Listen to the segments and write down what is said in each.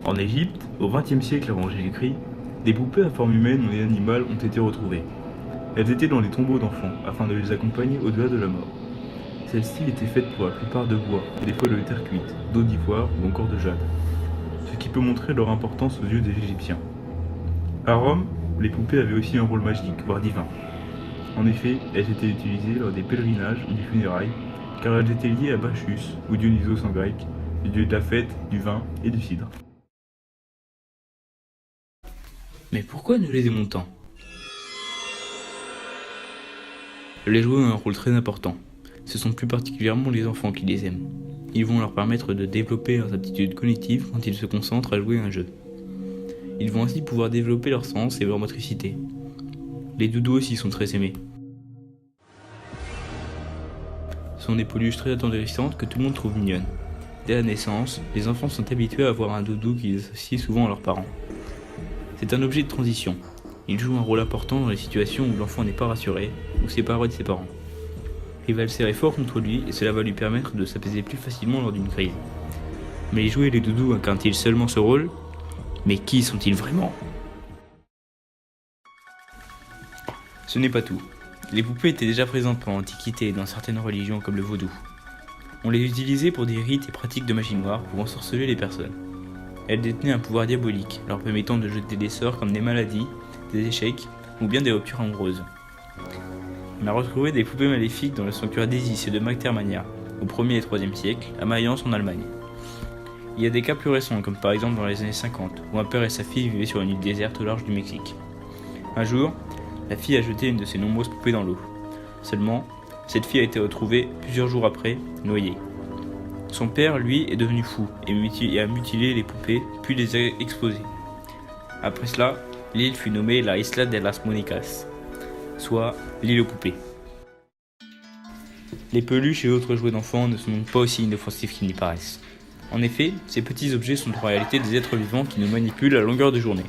En Égypte, au XXe siècle avant Jésus-Christ, des poupées à forme humaine et animale ont été retrouvées. Elles étaient dans les tombeaux d'enfants afin de les accompagner au-delà de la mort. Celles-ci étaient faites pour la plupart de bois et des fois de terre cuite, d'eau d'ivoire ou encore de jade, ce qui peut montrer leur importance aux yeux des Égyptiens. À Rome, les poupées avaient aussi un rôle magique, voire divin. En effet, elles étaient utilisées lors des pèlerinages ou des funérailles, car elles étaient liées à Bacchus, ou Dionysos en grec, le dieu de la fête, du vin et du cidre. Mais pourquoi nous les aimons tant? Les jouets ont un rôle très important. Ce sont plus particulièrement les enfants qui les aiment. Ils vont leur permettre de développer leurs aptitudes cognitives quand ils se concentrent à jouer à un jeu. Ils vont ainsi pouvoir développer leur sens et leur motricité. Les doudous aussi sont très aimés. Ce sont des peluches très attendrissantes que tout le monde trouve mignonnes. Dès la naissance, les enfants sont habitués à avoir un doudou qu'ils associent souvent à leurs parents. C'est un objet de transition. Il joue un rôle important dans les situations où l'enfant n'est pas rassuré ou séparé de ses parents. Il va le serrer fort contre lui et cela va lui permettre de s'apaiser plus facilement lors d'une crise. Mais les jouets et les doudous incarnent-ils seulement ce rôle? Mais qui sont-ils vraiment? Ce n'est pas tout. Les poupées étaient déjà présentes pendant l'Antiquité dans certaines religions comme le vaudou. On les utilisait pour des rites et pratiques de magie noire pour ensorceler les personnes. Elles détenaient un pouvoir diabolique, leur permettant de jeter des sorts comme des maladies, des échecs ou bien des ruptures amoureuses. On a retrouvé des poupées maléfiques dans le sanctuaire d'Isis et de Mactermania, au 1er et 3e siècle, à Mayence en Allemagne. Il y a des cas plus récents, comme par exemple dans les années 50, où un père et sa fille vivaient sur une île déserte au large du Mexique. Un jour, la fille a jeté une de ses nombreuses poupées dans l'eau. Seulement, cette fille a été retrouvée, plusieurs jours après, noyée. Son père, lui, est devenu fou et a mutilé les poupées, puis les a exposées. Après cela, l'île fut nommée la Isla de las Monicas, soit l'île aux poupées. Les peluches et autres jouets d'enfants ne sont donc pas aussi inoffensifs qu'ils n'y paraissent. En effet, ces petits objets sont en réalité des êtres vivants qui nous manipulent à longueur de journée.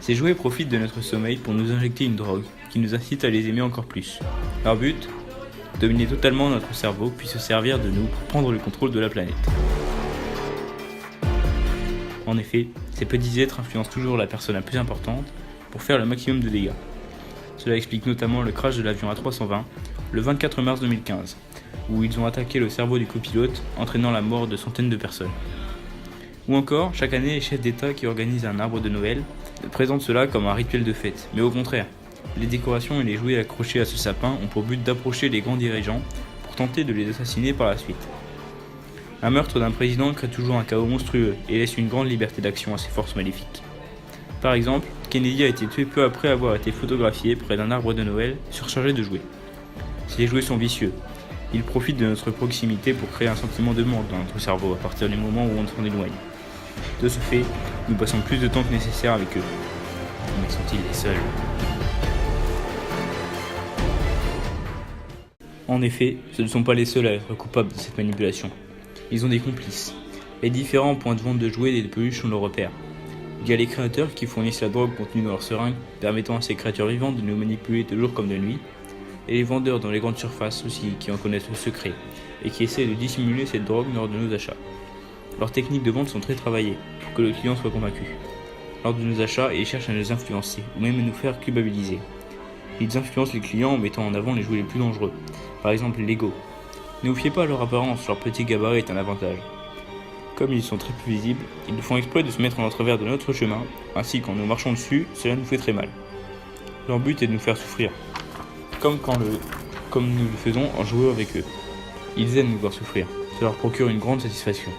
Ces jouets profitent de notre sommeil pour nous injecter une drogue qui nous incite à les aimer encore plus. Leur but? Dominer totalement notre cerveau puis se servir de nous pour prendre le contrôle de la planète. En effet, ces petits êtres influencent toujours la personne la plus importante pour faire le maximum de dégâts. Cela explique notamment le crash de l'avion A320 le 24 mars 2015, où ils ont attaqué le cerveau du copilote, entraînant la mort de centaines de personnes. Ou encore, chaque année, les chefs d'État qui organisent un arbre de Noël présentent cela comme un rituel de fête, mais au contraire, les décorations et les jouets accrochés à ce sapin ont pour but d'approcher les grands dirigeants pour tenter de les assassiner par la suite. Un meurtre d'un président crée toujours un chaos monstrueux et laisse une grande liberté d'action à ces forces maléfiques. Par exemple, Kennedy a été tué peu après avoir été photographié près d'un arbre de Noël surchargé de jouets. Ces jouets sont vicieux. Ils profitent de notre proximité pour créer un sentiment de manque dans notre cerveau à partir du moment où on s'en éloigne. De ce fait, nous passons plus de temps que nécessaire avec eux. Mais sont-ils les seuls? En effet, ce ne sont pas les seuls à être coupables de cette manipulation. Ils ont des complices. Les différents points de vente de jouets et de peluches sont leurs repères. Il y a les créateurs qui fournissent la drogue contenue dans leurs seringues, permettant à ces créatures vivantes de nous manipuler de jour comme de nuit, et les vendeurs dans les grandes surfaces aussi qui en connaissent le secret, et qui essaient de dissimuler cette drogue lors de nos achats. Leurs techniques de vente sont très travaillées, pour que le client soit convaincu. Lors de nos achats, ils cherchent à nous influencer, ou même à nous faire culpabiliser. Ils influencent les clients en mettant en avant les jouets les plus dangereux, par exemple les Lego. Ne vous fiez pas à leur apparence, leur petit gabarit est un avantage. Comme ils sont très peu visibles, ils font exprès de se mettre en travers de notre chemin, ainsi qu'en nous marchant dessus, cela nous fait très mal. Leur but est de nous faire souffrir, comme nous le faisons en jouant avec eux. Ils aiment nous voir souffrir, cela leur procure une grande satisfaction.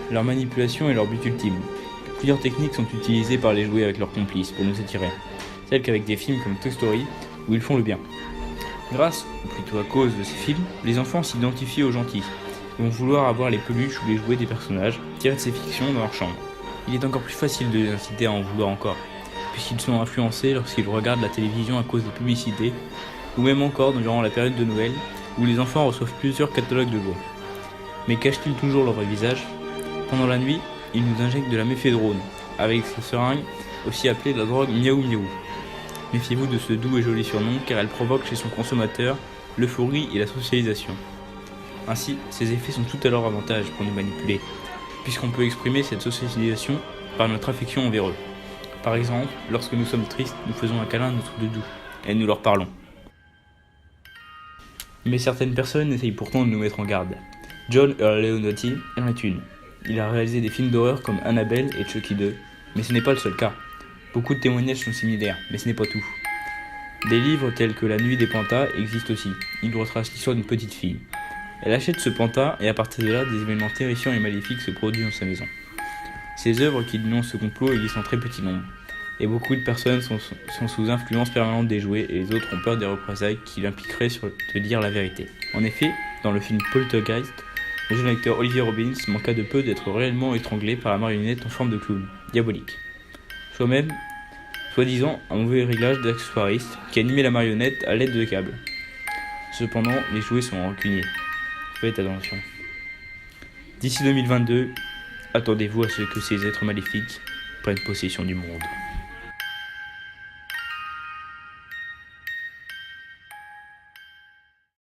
Leur manipulation est leur but ultime. Plusieurs techniques sont utilisées par les jouets avec leurs complices pour nous attirer, telles qu'avec des films comme Toy Story, où ils font le bien. Grâce, ou plutôt à cause de ces films, les enfants s'identifient aux gentils, et vont vouloir avoir les peluches ou les jouets des personnages tirés de ces fictions dans leur chambre. Il est encore plus facile de les inciter à en vouloir encore, puisqu'ils sont influencés lorsqu'ils regardent la télévision à cause des publicités, ou même encore durant la période de Noël, où les enfants reçoivent plusieurs catalogues de jouets. Mais cachent-ils toujours leur vrai visage? Pendant la nuit, ils nous injectent de la méphédrone, avec ces seringues aussi appelée la drogue miaou miaou. Méfiez-vous de ce doux et joli surnom car elle provoque chez son consommateur l'euphorie et la socialisation. Ainsi, ces effets sont tout à leur avantage pour nous manipuler, puisqu'on peut exprimer cette socialisation par notre affection envers eux. Par exemple, lorsque nous sommes tristes, nous faisons un câlin à notre doudou et nous leur parlons. Mais certaines personnes essayent pourtant de nous mettre en garde. John Earl Leonotti en est une. Il a réalisé des films d'horreur comme Annabelle et Chucky 2, mais ce n'est pas le seul cas. Beaucoup de témoignages sont similaires, mais ce n'est pas tout. Des livres tels que La Nuit des Pantas existent aussi. Ils retracent l'histoire d'une petite fille. Elle achète ce panta et à partir de là, des événements terrifiants et maléfiques se produisent dans sa maison. Ces œuvres qui dénoncent ce complot existent en très petit nombre, et beaucoup de personnes sont sous influence permanente des jouets et les autres ont peur des représailles qui l'impliqueraient de dire la vérité. En effet, dans le film Poltergeist, le jeune acteur Olivier Robbins manqua de peu d'être réellement étranglé par la marionnette en forme de clown, diabolique. Soi-disant un mauvais réglage d'accessoiriste qui animait la marionnette à l'aide de câbles. Cependant, les jouets sont rancuniers. Faites attention. D'ici 2022, attendez-vous à ce que ces êtres maléfiques prennent possession du monde.